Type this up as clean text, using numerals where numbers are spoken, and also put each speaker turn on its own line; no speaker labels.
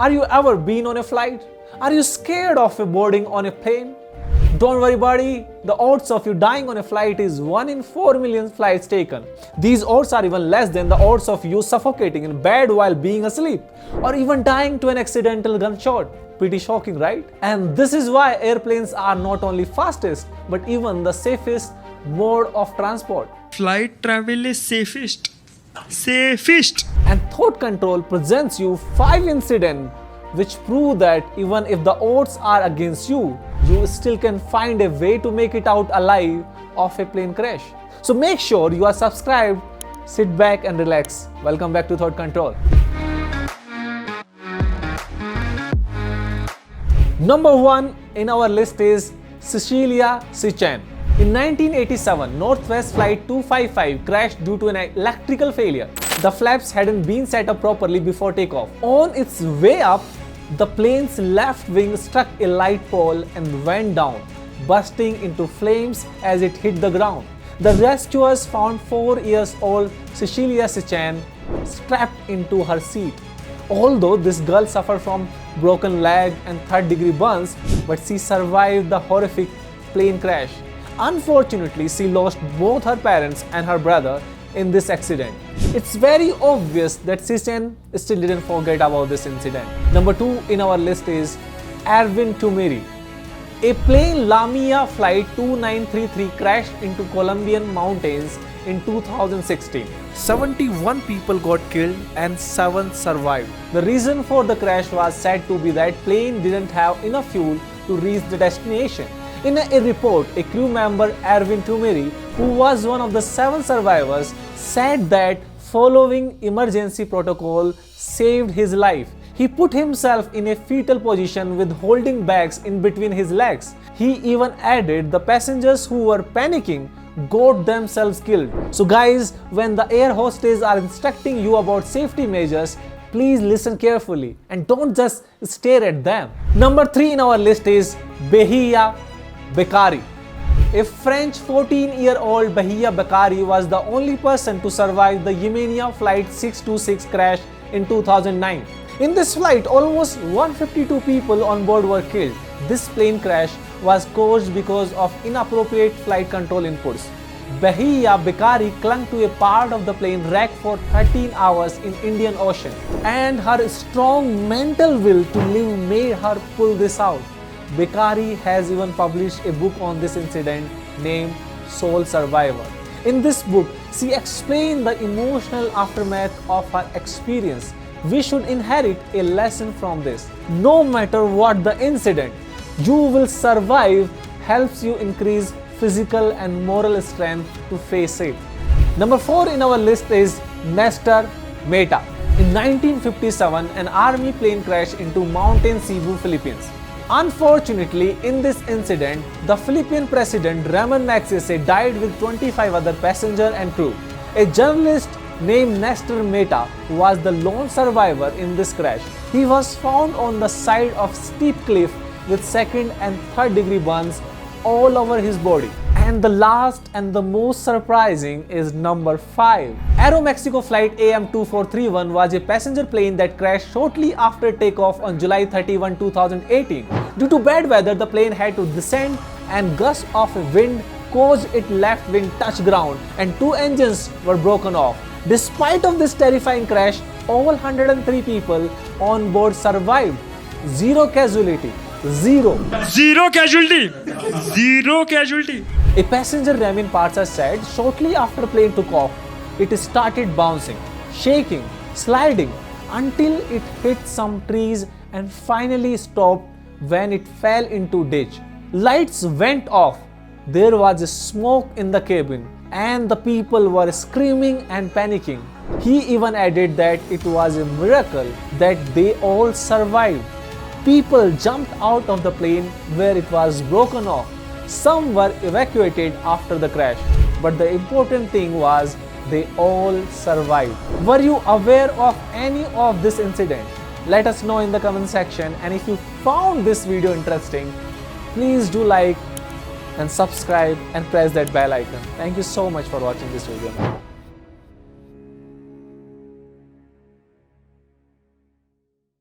Are you ever been on a flight? Are you scared of boarding on a plane? Don't worry buddy, the odds of you dying on a flight is 1 in 4 million flights taken. These odds are even less than the odds of you suffocating in bed while being asleep, or even dying to an accidental gunshot. Pretty shocking, right? And this is why airplanes are not only fastest, but even the safest mode of transport.
Flight travel is safest. Safest!
And Thought Control presents you 5 incidents which prove that even if the odds are against you, you still can find a way to make it out alive of a plane crash. So make sure you are subscribed, sit back and relax. Welcome back to Thought Control. Number 1 in our list is Cecilia Yang. In 1987, Northwest Flight 255 crashed due to an electrical failure. The flaps hadn't been set up properly before takeoff. On its way up, the plane's left wing struck a light pole and went down, bursting into flames as it hit the ground. The rescuers found 4-year-old Cecilia Yang strapped into her seat. Although this girl suffered from broken leg and third-degree burns, but she survived the horrific plane crash. Unfortunately, she lost both her parents and her brother in this accident. It's very obvious that Yang still didn't forget about this incident. Number 2 in our list is Arvind Tumeri. A plane Lamia Flight 2933 crashed into Colombian mountains in 2016. 71 people got killed and 7 survived. The reason for the crash was said to be that plane didn't have enough fuel to reach the destination. In a report, a crew member, Arvind Tumeri, who was one of the 7 survivors, said that following emergency protocol saved his life. He put himself in a fetal position with holding bags in between his legs. He even added the passengers who were panicking got themselves killed. So guys, when the air hostess are instructing you about safety measures, please listen carefully and don't just stare at them. Number 3 in our list is Bahia Bakari. A French 14-year-old Bahia Bakari was the only person to survive the Yemenia Flight 626 crash in 2009. In this flight, almost 152 people on board were killed. This plane crash was caused because of inappropriate flight control inputs. Bahia Bakari clung to a part of the plane wreck for 13 hours in Indian Ocean, and her strong mental will to live made her pull this out. Bakari has even published a book on this incident named Soul Survivor. In this book, she explained the emotional aftermath of her experience. We should inherit a lesson from this. No matter what the incident, you will survive helps you increase physical and moral strength to face it. Number 4 in our list is Nestor Meta. In 1957, an army plane crashed into Mountain Cebu, Philippines. Unfortunately, in this incident, the Philippine President Ramon Magsaysay died with 25 other passengers and crew. A journalist named Nestor Meta was the lone survivor in this crash. He was found on the side of steep cliff with 2nd and 3rd degree burns all over his body. And the last and the most surprising is number 5. Aeromexico Flight AM2431 was a passenger plane that crashed shortly after takeoff on July 31, 2018. Due to bad weather, the plane had to descend and gusts of wind caused its left wing touch ground and 2 engines were broken off. Despite of this terrifying crash, all 103 people on board survived. 0 casualty. Zero casualty. A passenger ramming parts are said shortly after the plane took off, it started bouncing, shaking, sliding until it hit some trees and finally stopped when it fell into ditch. Lights went off. There was smoke in the cabin and the people were screaming and panicking. He even added that it was a miracle that they all survived. People jumped out of the plane where it was broken off. Some were evacuated after the crash, but the important thing was they all survived. Were you aware of any of this incident? Let us know in the comment section, and if you found this video interesting, please do like and subscribe and press that bell icon. Thank you so much for watching this video.